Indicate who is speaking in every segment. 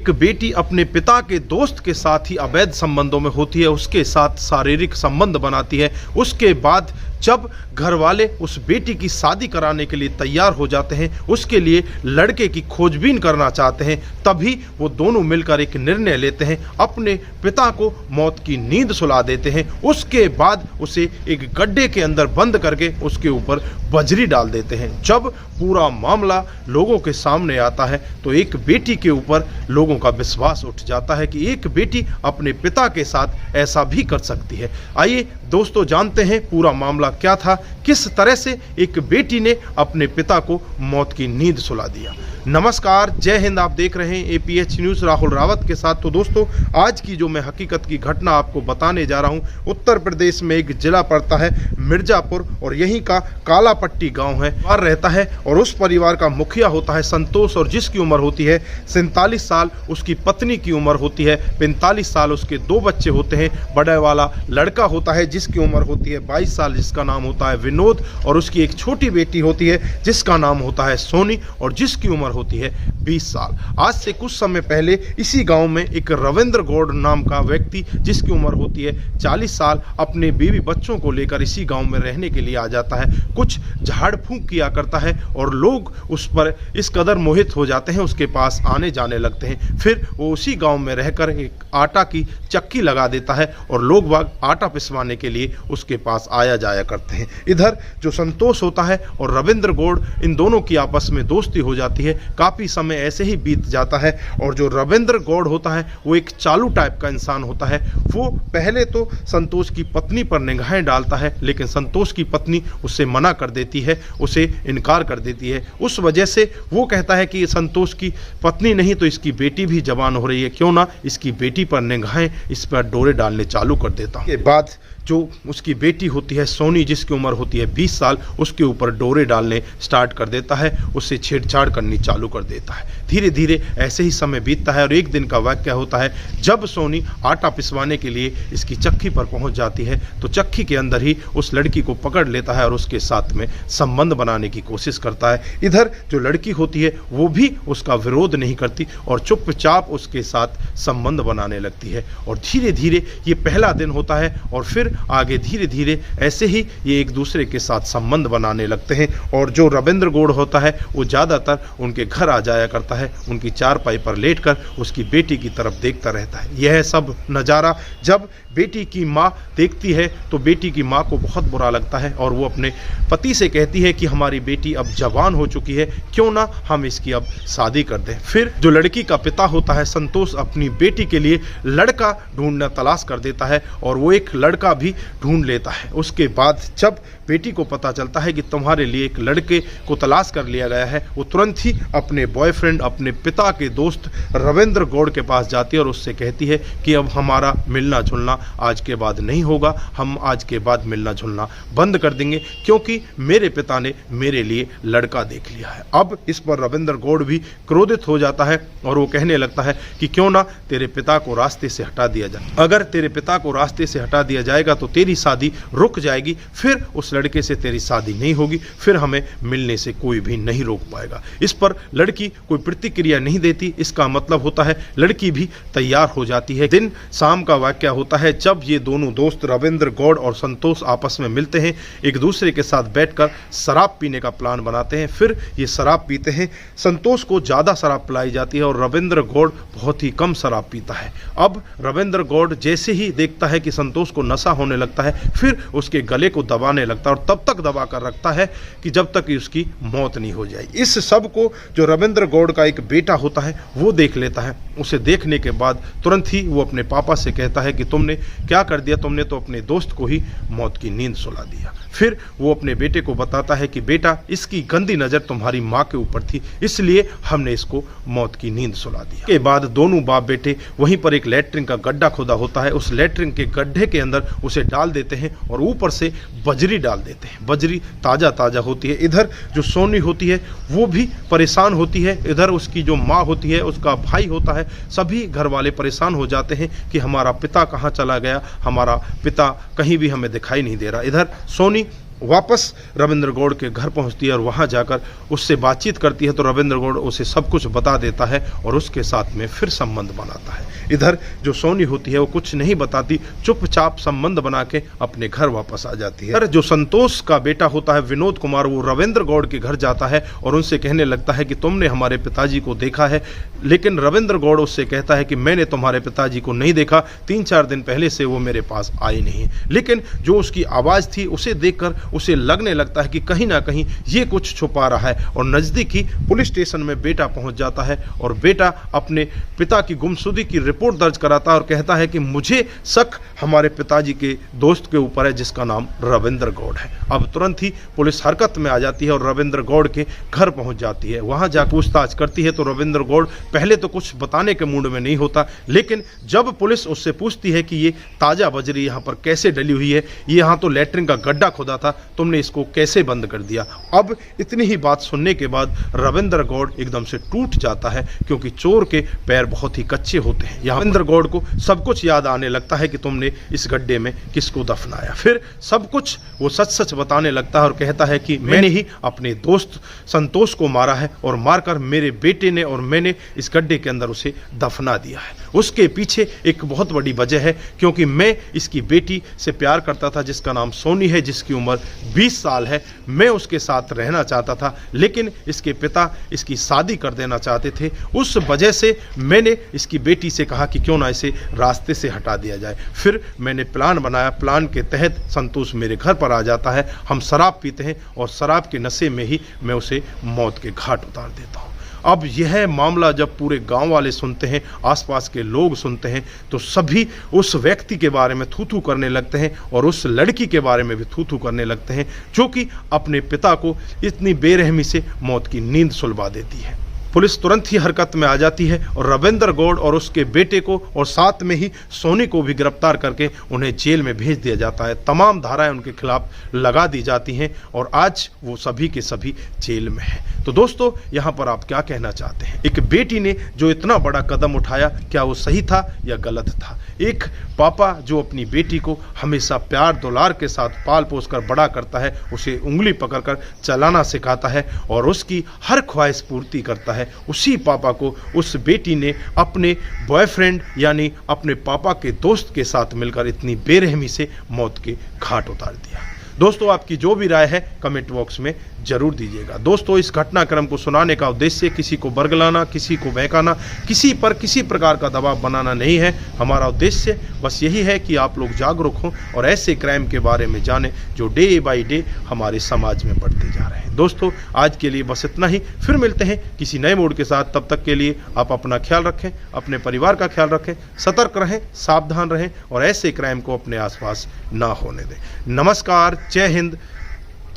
Speaker 1: एक बेटी अपने पिता के दोस्त के साथ ही अवैध संबंधों में होती है, उसके साथ शारीरिक संबंध बनाती है। उसके बाद जब घर वाले उस बेटी की शादी कराने के लिए तैयार हो जाते हैं, उसके लिए लड़के की खोजबीन करना चाहते हैं, तभी वो दोनों मिलकर एक निर्णय लेते हैं, अपने पिता को मौत की नींद सुला देते हैं। उसके बाद उसे एक गड्ढे के अंदर बंद करके उसके ऊपर बजरी डाल देते हैं। जब पूरा मामला लोगों के सामने आता है तो एक बेटी के ऊपर लोगों का विश्वास उठ जाता है कि एक बेटी अपने पिता के साथ ऐसा भी कर सकती है। आइए दोस्तों जानते हैं पूरा मामला क्या था, किस तरह से एक बेटी ने अपने पिता को मौत की नींद सुला दिया। नमस्कार, जय हिंद। आप देख रहे हैं APH न्यूज़ राहुल रावत के साथ। तो दोस्तों आज की जो मैं हकीकत की घटना आपको बताने जा रहा हूं, उत्तर प्रदेश में एक जिला पड़ता है मिर्जापुर और यहीं का कालापट्टी गांव है। परिवार रहता है और उस परिवार का मुखिया होता है संतोष, और जिसकी उम्र होती है 47 साल। उसकी पत्नी की उम्र होती है 45 साल। उसके 2 बच्चे होते हैं। बड़े वाला लड़का होता है जिसकी उम्र होती है 22 साल, जिसका नाम होता है विनोद, और उसकी एक छोटी बेटी होती है जिसका नाम होता है सोनी, और जिसकी उम्र होती है 20 साल। आज से कुछ समय पहले इसी गांव में एक रविंद्र गौड़ नाम का व्यक्ति जिसकी उम्र होती है 40 साल अपने बीवी बच्चों को लेकर इसी गांव में रहने के लिए आ जाता है। कुछ झाड़ फूंक किया करता है और लोग उस पर इस कदर मोहित हो जाते हैं, उसके पास आने जाने लगते हैं। फिर वो उसी गांव में रहकर एक आटा की चक्की लगा देता है और लोग बाग आटा पिसवाने के लिए उसके पास आया जाया करते हैं। इधर जो संतोष होता है और रविंद्र गौड़, इन दोनों की आपस में दोस्ती हो जाती है। काफ़ी समय ऐसे ही बीत जाता है और जो रविंद्र गौड़ होता है वो एक चालू टाइप का इंसान होता है। वो पहले तो संतोष की पत्नी पर निगाहें डालता है, लेकिन संतोष की पत्नी उससे मना कर देती है, उसे इनकार कर देती है। उस वजह से वो कहता है कि संतोष की पत्नी नहीं तो इसकी बेटी भी जवान हो रही है, क्यों ना इसकी बेटी पर निगाहें, इस पर डोरे डालने चालू कर देता हूं। के बाद जो उसकी बेटी होती है सोनी, जिसकी उम्र होती है 20 साल, उसके ऊपर डोरे डालने स्टार्ट कर देता है, उससे छेड़छाड़ करनी चालू कर देता है। धीरे धीरे ऐसे ही समय बीतता है और एक दिन का वाकया होता है जब सोनी आटा पिसवाने के लिए इसकी चक्की पर पहुंच जाती है तो चक्की के अंदर ही उस लड़की को पकड़ लेता है और उसके साथ में संबंध बनाने की कोशिश करता है। इधर जो लड़की होती है वो भी उसका विरोध नहीं करती और चुपचाप उसके साथ संबंध बनाने लगती है। और धीरे धीरे ये पहला दिन होता है और फिर आगे धीरे धीरे ऐसे ही ये एक दूसरे के साथ संबंध बनाने लगते हैं। और जो रविंद्र गौड़ होता है वो ज़्यादातर उनके घर आ जाया करता है, उनकी चारपाई पर लेटकर उसकी बेटी की तरफ देखता रहता है। यह सब नज़ारा जब बेटी की माँ देखती है तो बेटी की माँ को बहुत बुरा लगता है और वो अपने पति से कहती है कि हमारी बेटी अब जवान हो चुकी है, क्यों ना हम इसकी अब शादी कर दें। फिर जो लड़की का पिता होता है संतोष अपनी बेटी के लिए लड़का ढूंढना तलाश कर देता है और वो एक लड़का भी ढूंढ लेता है। उसके बाद जब बेटी को पता चलता है कि तुम्हारे लिए एक लड़के को तलाश कर लिया गया है, वो तुरंत ही अपने बॉयफ्रेंड, अपने पिता के दोस्त रविंद्र गौड़ के पास जाती है और उससे कहती है कि अब हमारा मिलना जुलना आज के बाद नहीं होगा, हम आज के बाद मिलना जुलना बंद कर देंगे, क्योंकि मेरे पिता ने मेरे लिए लड़का देख लिया है। अब इस पर रविंद्र गौड़ भी क्रोधित हो जाता है और वो कहने लगता है कि क्यों ना तेरे पिता को रास्ते से हटा दिया जाए। अगर तेरे पिता को रास्ते से हटा दिया जाएगा तो तेरी शादी रुक जाएगी, फिर उस लड़के से तेरी शादी नहीं होगी, फिर हमें मिलने से कोई भी नहीं रोक पाएगा। इस पर लड़की कोई प्रतिक्रिया नहीं देती। इसका मतलब होता है लड़की भी तैयार हो जाती है। दिन शाम का वाकया होता है जब ये दोनों दोस्त रविंद्र गौड़ और संतोष आपस में मिलते हैं, एक दूसरे के साथ बैठकर शराब पीने का प्लान बनाते हैं। फिर ये शराब पीते हैं। संतोष को ज़्यादा शराब पिलाई जाती है और रविंद्र गौड़ बहुत ही कम शराब पीता है। अब रविंद्र गौड़ जैसे ही देखता है कि संतोष को नशा होने लगता है, फिर उसके गले को दबाने लगता है और तब तक दबा कर रखता है कि जब तक उसकी मौत नहीं हो जाए। इस सब को जो रविंद्र गौड़ का एक बेटा होता है वो देख लेता है। उसे देखने के बाद तुरंत ही वो अपने पापा से कहता है कि तुमने क्या कर दिया, तुमने तो अपने दोस्त को ही मौत की नींद सुला दिया। फिर वो अपने बेटे को बताता है कि बेटा, इसकी गंदी नज़र तुम्हारी माँ के ऊपर थी, इसलिए हमने इसको मौत की नींद सुला दिया। के बाद दोनों बाप बेटे वहीं पर एक लैट्रिन का गड्ढा खोदा होता है, उस लैट्रिन के गड्ढे के अंदर उसे डाल देते हैं और ऊपर से बजरी डाल देते हैं। बजरी ताज़ा ताज़ा होती है। इधर जो सोनी होती है वो भी परेशान होती है। इधर उसकी जो माँ होती है, उसका भाई होता है, सभी घर वाले परेशान हो जाते हैं कि हमारा पिता कहाँ चला गया, हमारा पिता कहीं भी हमें दिखाई नहीं दे रहा। इधर सोनी वापस रविंद्र गौड़ के घर पहुंचती है और वहां जाकर उससे बातचीत करती है तो रविंद्र गौड़ उसे सब कुछ बता देता है और उसके साथ में फिर संबंध बनाता है। इधर जो सोनी होती है वो कुछ नहीं बताती, चुपचाप संबंध बना के अपने घर वापस आ जाती है। जो संतोष का बेटा होता है विनोद कुमार, वो रविंद्र गौड़ के घर जाता है और उनसे कहने लगता है कि तुमने हमारे पिताजी को देखा है, लेकिन रविंद्र गौड़ उससे कहता है कि मैंने तुम्हारे पिताजी को नहीं देखा, 3-4 दिन पहले से वो मेरे पास आए नहीं। लेकिन जो उसकी आवाज़ थी उसे देखकर उसे लगने लगता है कि कहीं ना कहीं ये कुछ छुपा रहा है और नज़दीकी पुलिस स्टेशन में बेटा पहुंच जाता है और बेटा अपने पिता की गुमशुदगी की रिपोर्ट दर्ज कराता है और कहता है कि मुझे शक हमारे पिताजी के दोस्त के ऊपर है जिसका नाम रविंद्र गौड़ है। अब तुरंत ही पुलिस हरकत में आ जाती है और रविंद्र गौड़ के घर पहुंच जाती है। वहां जाकर पूछताछ करती है तो रविंद्र गौड़ पहले तो कुछ बताने के मूड में नहीं होता, लेकिन जब पुलिस उससे पूछती है कि ये ताज़ा बजरी यहाँ पर कैसे डली हुई है, ये यहाँ तो लेटरिन का गड्ढा खोदा था, तुमने इसको कैसे बंद कर दिया। अब इतनी ही बात सुनने के बाद रविंद्र गौड़ एकदम से टूट जाता है, क्योंकि चोर के पैर बहुत ही कच्चे होते हैं। यहाँ रविंद्र गौड़ को सब कुछ याद आने लगता है कि तुमने इस गड्ढे में किसको दफनाया। फिर सब कुछ वो सच सच बताने लगता है और कहता है कि मैंने ही अपने दोस्त संतोष को मारा है और मारकर मेरे बेटे ने और मैंने इस गड्ढे के अंदर उसे दफना दिया है। उसके पीछे एक बहुत बड़ी वजह है, क्योंकि मैं इसकी बेटी से प्यार करता था जिसका नाम सोनी है, जिसकी उम्र 20 साल है। मैं उसके साथ रहना चाहता था, लेकिन इसके पिता इसकी शादी कर देना चाहते थे। उस वजह से मैंने इसकी बेटी से कहा कि क्यों ना इसे रास्ते से हटा दिया जाए। फिर मैंने प्लान बनाया, प्लान के तहत संतोष मेरे घर पर आ जाता है, हम शराब पीते हैं और शराब के नशे में ही मैं उसे मौत के घाट उतार देता हूँ। अब यह मामला जब पूरे गांव वाले सुनते हैं, आसपास के लोग सुनते हैं, तो सभी उस व्यक्ति के बारे में थू थू करने लगते हैं और उस लड़की के बारे में भी थू थू करने लगते हैं, जो कि अपने पिता को इतनी बेरहमी से मौत की नींद सुलवा देती है। पुलिस तुरंत ही हरकत में आ जाती है और रविंद्र गौड़ और उसके बेटे को और साथ में ही सोनी को भी गिरफ्तार करके उन्हें जेल में भेज दिया जाता है। तमाम धाराएं उनके खिलाफ लगा दी जाती हैं और आज वो सभी के सभी जेल में हैं। तो दोस्तों, यहाँ पर आप क्या कहना चाहते हैं? एक बेटी ने जो इतना बड़ा कदम उठाया, क्या वो सही था या गलत था? एक पापा जो अपनी बेटी को हमेशा प्यार दुलार के साथ पाल पोस कर बड़ा करता है, उसे उंगली पकड़कर चलाना सिखाता है और उसकी हर ख्वाहिश पूर्ति करता है, उसी पापा को उस बेटी ने अपने बॉयफ्रेंड यानी अपने पापा के दोस्त के साथ मिलकर इतनी बेरहमी से मौत के घाट उतार दिया। दोस्तों, आपकी जो भी राय है कमेंट बॉक्स में जरूर दीजिएगा। दोस्तों, इस घटनाक्रम को सुनाने का उद्देश्य किसी को बरगलाना, किसी को बहकाना, किसी पर किसी प्रकार का दबाव बनाना नहीं है। हमारा उद्देश्य बस यही है कि आप लोग जागरूक हों और ऐसे क्राइम के बारे में जानें जो डे बाय डे हमारे समाज में बढ़ते जा रहे हैं। दोस्तों, आज के लिए बस इतना ही, फिर मिलते हैं किसी नए मूड के साथ। तब तक के लिए आप अपना ख्याल रखें, अपने परिवार का ख्याल रखें, सतर्क रहें, सावधान रहें और ऐसे क्राइम को अपने आसपास ना होने दें। नमस्कार, जय हिंद,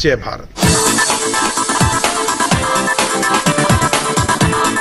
Speaker 1: जय भारत।